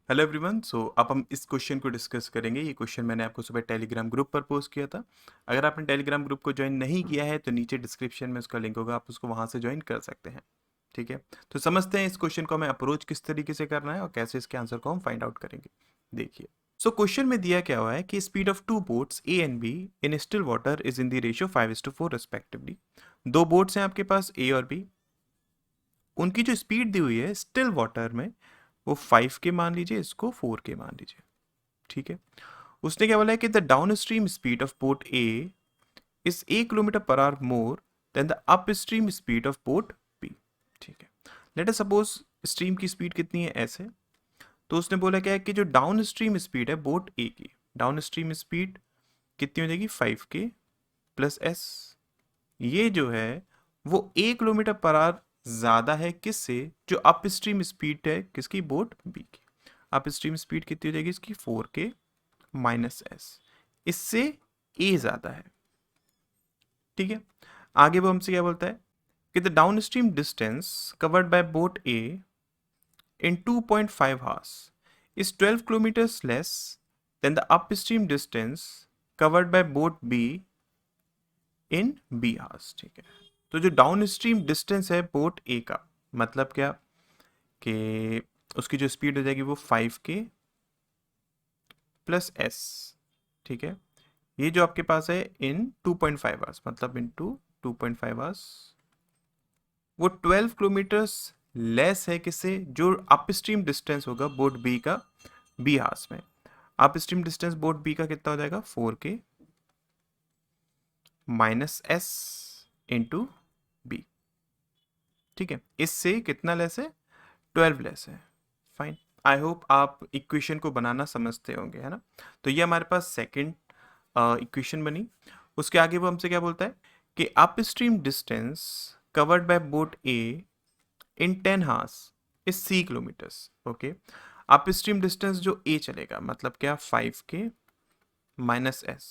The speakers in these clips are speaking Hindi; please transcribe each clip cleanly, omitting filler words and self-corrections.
Hello everyone. अब हम इस क्वेश्चन को डिस्कस करेंगे। ये क्वेश्चन मैंने आपको सुबह टेलीग्राम ग्रुप पर पोस्ट किया था। अगर आपने टेलीग्राम ग्रुप को ज्वाइन नहीं किया है तो नीचे डिस्क्रिप्शन में उसका लिंक होगा, आप उसको वहां से ज्वाइन कर सकते हैं। ठीक है, तो समझते हैं इस क्वेश्चन को हमें अप्रोच किस तरीके से करना है और कैसे इसके आंसर को हम फाइंड आउट करेंगे। देखिए, क्वेश्चन में दिया क्या हुआ है कि speed of two boats A and B in still water is in the ratio 5:4 respectively. दो बोट्स हैं आपके पास ए और बी, उनकी जो स्पीड दी हुई है स्टिल वाटर में वो 5 के मान लीजिए, इसको 4 के मान लीजिए। ठीक है, उसने क्या बोला है कि the downstream speed of boat A is 8 kilometer per hour more than the upstream speed of boat B. ठीक है, लेट अस सपोज स्ट्रीम की स्पीड कितनी है ऐसे, तो उसने बोला क्या है कि जो डाउन स्ट्रीम स्पीड है बोट ए की, डाउन स्ट्रीम स्पीड कितनी हो जाएगी 5 के प्लस एस। ये जो है वो 1 किलोमीटर पर आवर ज्यादा है किससे, जो अप स्ट्रीम स्पीड है किसकी, बोट बी की। अप स्ट्रीम स्पीड कितनी हो जाएगी इसकी 4 के माइनस एस, इससे ए ज्यादा है। ठीक है, आगे वो हमसे क्या बोलता है कि the down stream distance covered by boat A in 2.5 hours is 12 kilometers less than the upstream distance covered by boat B in B hours। ठीक है, तो जो डाउन स्ट्रीम डिस्टेंस है बोट ए का, मतलब क्या कि उसकी जो स्पीड हो जाएगी वो 5 के प्लस एस। ठीक है, ये जो आपके पास है इन 2.5 आवर्स, मतलब इन 2.5 आवर्स, वो 12 किलोमीटर्स लेस है किससे, जो अपस्ट्रीम डिस्टेंस होगा बोट बी का बी हार्स में। अपस्ट्रीम डिस्टेंस बोट बी का कितना हो जाएगा 4 के माइनस एस इंटू बी। ठीक है, इससे कितना लेस है, 12 लेस है। फाइन, आई होप आप इक्वेशन को बनाना समझते होंगे, है ना। तो ये हमारे पास सेकंड इक्वेशन बनी। उसके आगे वो हमसे क्या बोलता है कि upstream distance covered by boat A in 10 hours is C kilometers. Okay, upstream distance जो ए चलेगा, मतलब क्या 5 के माइनस एस।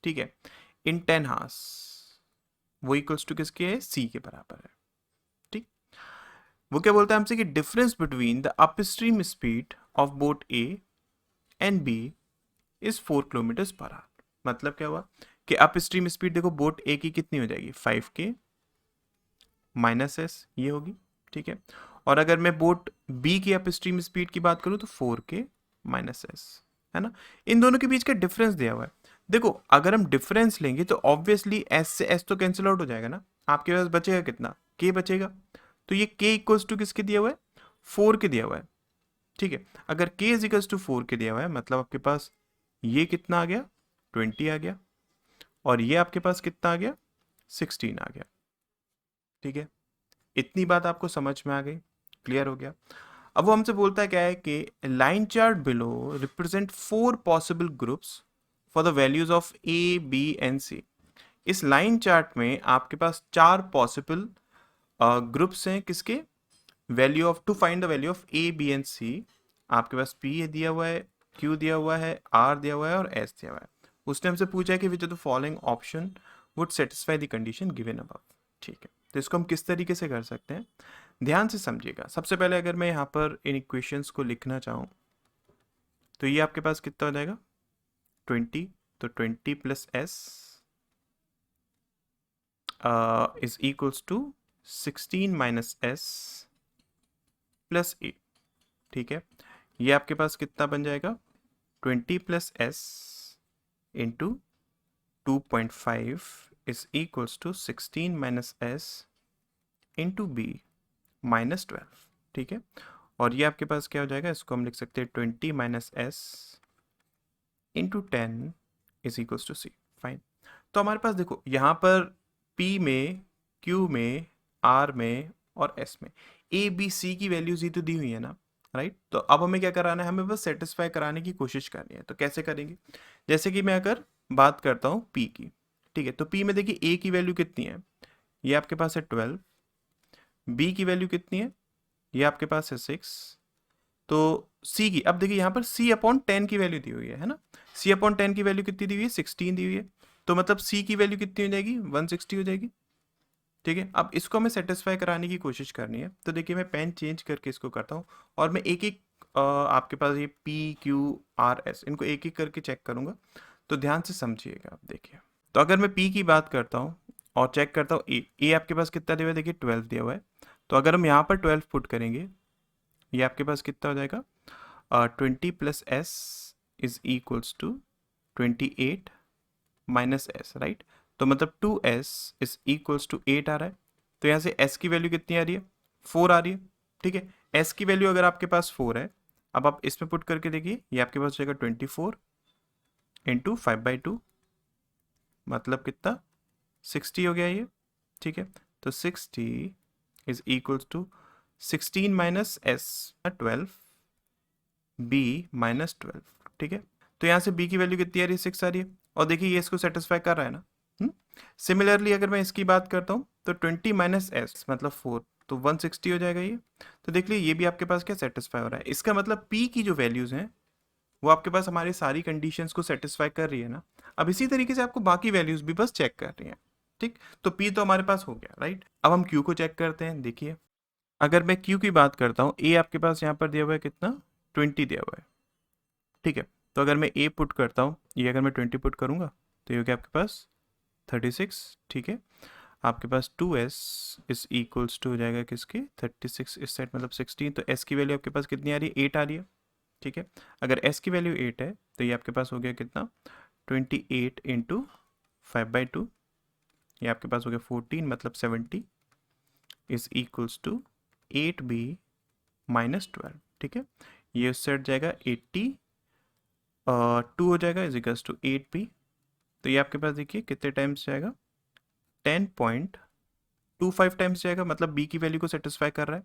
ठीक है, इन 10 हार्स वो इक्वल्स टू किसके है, सी के बराबर है। ठीक, वो क्या बोलता है हमसे कि difference between the upstream speed of boat A and B is 4 kilometer per hour. मतलब क्या हुआ कि अपस्ट्रीम स्पीड देखो बोट ए की कितनी हो जाएगी 5 के माइनस एस, ये होगी। ठीक है, और अगर मैं बोट बी की अपस्ट्रीम स्पीड की बात करूं तो 4 के माइनस एस, है ना। इन दोनों के बीच का डिफरेंस दिया हुआ है। देखो, अगर हम डिफरेंस लेंगे तो ऑब्वियसली एस से एस तो कैंसिल आउट हो जाएगा ना, आपके पास बचेगा कितना, के बचेगा। तो ये के इक्वल्स टू किसके दिया हुआ है, 4 के दिया हुआ है। ठीक है, अगर के इज इक्वल्स टू 4 के दिया हुआ है, मतलब आपके पास ये कितना आ गया, 20 आ गया, और ये आपके पास कितना आ गया, 16 आ गया। ठीक है, इतनी बात आपको समझ में आ गई, क्लियर हो गया। अब वो हमसे बोलता है क्या है कि line chart below represent 4 possible groups for the values of A B and C. इस लाइन चार्ट में आपके पास 4 पॉसिबल ग्रुप्स हैं किसके, value of, to find the value of A B and C. आपके पास पी दिया हुआ है, क्यू दिया हुआ है, आर दिया हुआ है और एस दिया हुआ है। उसने हमसे पूछा है कि which of the following option would satisfy the condition given above. ठीक है, तो इसको हम किस तरीके से कर सकते हैं, ध्यान से समझिएगा। सबसे पहले अगर मैं यहाँ पर इन इक्वेशंस को लिखना चाहूँ तो ये आपके पास कितना हो जाएगा 20, तो 20 plus S is equals to 16 minus S plus A. ठीक है, ये आपके पास कितना बन जाएगा 20 plus S into 2.5 is equals to 16 minus S into B minus 12। ठीक है, और ये आपके पास क्या हो जाएगा, इसको हम लिख सकते हैं 20 minus S into 10 is equals to C. Fine, तो हमारे पास देखो यहाँ पर P में, Q में, R में और S में A B C की वैल्यूज ही तो दी हुई है ना, राइट। तो अब हमें क्या कराना है, हमें बस सेटिस्फाई कराने की कोशिश करनी है। तो कैसे करेंगे, जैसे कि मैं अगर बात करता हूँ P की। ठीक है, तो P में देखिए A की वैल्यू कितनी है, ये आपके पास है 12। B की वैल्यू कितनी है, ये आपके पास है 6। तो C की, अब देखिए यहाँ पर C अपॉन 10 की वैल्यू दी हुई है ना। C अपॉन 10 की वैल्यू कितनी दी हुई है, 16 दी हुई है। तो मतलब C की वैल्यू कितनी हो जाएगी, 160 हो जाएगी। ठीक है, अब इसको हमें सेटिस्फाई कराने की कोशिश करनी है। तो देखिए मैं पेन चेंज करके इसको करता हूँ और मैं एक एक आपके पास ये P Q R S, इनको एक एक करके चेक करूंगा, तो ध्यान से समझिएगा आप। देखिए, तो अगर मैं P की बात करता हूँ और चेक करता हूँ ए आपके पास कितना दिया हुआ है, देखिए 12 दिया हुआ है। तो अगर हम यहाँ पर 12 पुट करेंगे, ये आपके पास कितना हो जाएगा, 20 plus S is equals to 28 minus S, right. तो मतलब 2S इज इक्वल्स टू 8 आ रहा है। तो यहाँ से S की वैल्यू कितनी आ रही है, 4 आ रही है, ठीक है। S की वैल्यू अगर आपके पास 4 है, अब आप इसमें पुट करके देखिए, ये आपके पास हो जाएगा 24 इंटू 5/2, मतलब कितना, 60 हो गया ये, ठीक है। तो 60 is equals to 16 minus S 12 B minus 12, ठीक है। तो यहाँ से B की वैल्यू कितनी आ रही है, 6 आ रही है, और देखिए ये इसको सेटिस्फाई कर रहा है ना। सिमिलरली अगर मैं इसकी बात करता हूँ तो 20 माइनस S मतलब 4, तो 160 हो जाएगा ये। तो देख लीजिए ये भी आपके पास क्या सेटिस्फाई हो रहा है। इसका मतलब P की जो वैल्यूज हैं वो आपके पास हमारी सारी कंडीशंस को सेटिस्फाई कर रही है ना। अब इसी तरीके से आपको बाकी वैल्यूज भी बस चेक कर रही हैं, ठीक। तो P तो हमारे पास हो गया, राइट। अब हम Q को चेक करते हैं। देखिए, अगर मैं Q की बात करता हूँ, A आपके पास यहाँ पर दिया हुआ है कितना, 20 दिया हुआ है, ठीक है। तो अगर मैं A पुट करता हूँ, ये अगर मैं 20 पुट करूंगा तो ये हो गया आपके पास 36, ठीक है। आपके पास 2S इज इक्वल्स टू हो जाएगा किसके, 36 इस साइड मतलब 16, तो S की वैल्यू आपके पास कितनी आ रही है, 8 आ रही है, ठीक है। अगर S की वैल्यू 8 है तो ये आपके पास हो गया कितना, 28 इंटू 5/2, ये आपके पास हो गया 14 मतलब 70 is equals to 8B minus 12, ठीक है। ये उस साइड जाएगा 80 2 हो जाएगा इज इक्वल्स टू 8B। तो ये आपके पास देखिए कितने टाइम्स जाएगा, 10.25 टाइम्स जाएगा, मतलब B की वैल्यू को सेटिस्फाई कर रहा है,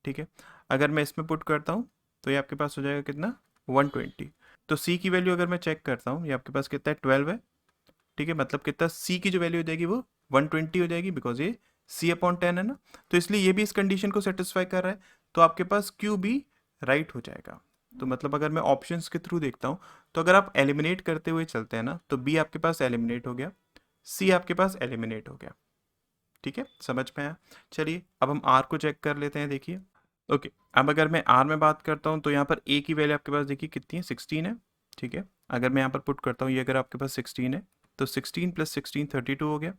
ठीक है। अगर मैं इसमें पुट करता हूँ तो ये आपके पास हो जाएगा कितना, 120। तो C की वैल्यू अगर मैं चेक करता हूँ, ये आपके पास कितना है, 12 है, ठीक है। मतलब कितना, C की जो वैल्यू हो जाएगी वो 120 हो जाएगी, बिकॉज ये C/10 है ना। तो इसलिए ये भी इस कंडीशन को सेटिस्फाई कर रहा है, तो आपके पास Q भी राइट हो जाएगा। तो मतलब अगर मैं ऑप्शंस के थ्रू देखता हूँ, तो अगर आप एलिमिनेट करते हुए चलते हैं ना, तो B आपके पास एलिमिनेट हो गया, C आपके पास एलिमिनेट हो गया, ठीक है। समझ में आया। चलिए अब हम R को चेक कर लेते हैं। देखिए, ओके, अब अगर मैं R में बात करता हूँ तो यहाँ पर A की वैल्यू आपके पास देखिए कितनी है, 16 है, ठीक है। अगर मैं यहाँ पर पुट करता हूँ, ये अगर आपके पास 16 है तो 16 प्लस 16 32 हो गया।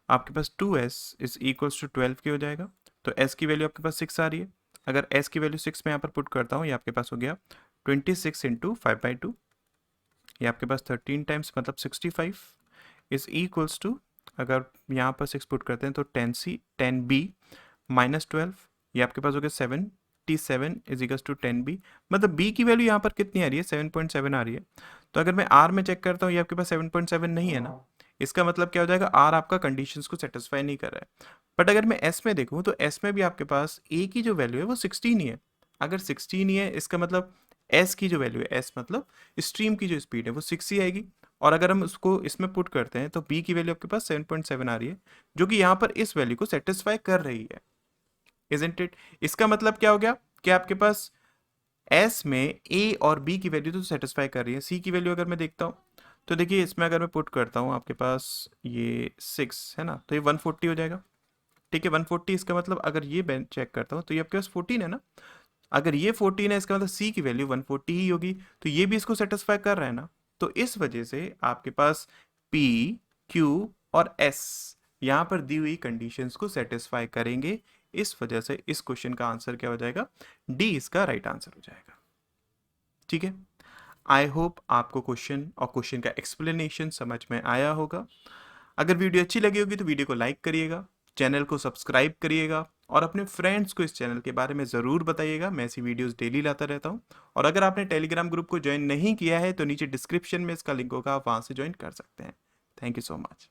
आपके पास 2S इज इक्वल्स टू 12 की हो जाएगा। तो S की वैल्यू आपके पास 6 आ रही है। अगर S की वैल्यू 6 में यहाँ पर पुट करता हूँ, ये आपके पास हो गया 26 इंटू 5/2, ये आपके पास 13 टाइम्स मतलब 65 इज इक्वल्स टू, अगर यहाँ पर 6 पुट करते हैं तो 10B माइनस 12, ये आपके पास हो गया 77 इज इक्वल्स टू 10B। मतलब B की वैल्यू यहाँ पर कितनी आ रही है, 7.7 आ रही है। तो अगर मैं R में चेक करता हूँ, ये आपके पास 7.7 नहीं है ना, इसका मतलब क्या हो जाएगा, R आपका कंडीशंस को सेटिस्फाई नहीं कर रहा है। बट अगर मैं S में देखूँ तो S में भी आपके पास A की जो वैल्यू है वो 16 ही है। अगर 16 ही है, इसका मतलब S की जो वैल्यू है, S मतलब स्ट्रीम की जो स्पीड है वो 6 ही आएगी। और अगर हम उसको इसमें पुट करते हैं तो B की वैल्यू आपके पास 7.7 आ रही है, जो कि यहाँ पर इस वैल्यू को सेटिस्फाई कर रही है, इजंट इट। इसका मतलब क्या हो गया कि आपके पास S में A और B की वैल्यू तो सेटिस्फाई कर रही है। C की वैल्यू अगर मैं देखता हूँ तो देखिए, इसमें अगर मैं पुट करता हूँ, आपके पास ये 6 है ना, तो ये 140 हो जाएगा, ठीक है। 140, इसका मतलब अगर ये मैं चेक करता हूँ तो ये आपके पास 14 है ना। अगर ये 14 है, इसका मतलब C की वैल्यू 140 ही होगी, तो ये भी इसको सेटिस्फाई कर रहा है ना। तो इस वजह से आपके पास P, Q और S यहाँ पर दी हुई कंडीशंस को सेटिस्फाई करेंगे। इस वजह से इस क्वेश्चन का आंसर क्या हो जाएगा, डी इसका राइट आंसर हो जाएगा, ठीक है। आई होप आपको क्वेश्चन और क्वेश्चन का एक्सप्लेनेशन समझ में आया होगा। अगर वीडियो अच्छी लगी होगी तो वीडियो को लाइक करिएगा, चैनल को सब्सक्राइब करिएगा और अपने फ्रेंड्स को इस चैनल के बारे में ज़रूर बताइएगा। मैं ऐसी वीडियोस डेली लाता रहता हूँ। और अगर आपने टेलीग्राम ग्रुप को ज्वाइन नहीं किया है तो नीचे डिस्क्रिप्शन में इसका लिंक होगा, आप वहाँ से ज्वाइन कर सकते हैं। Thank you so much.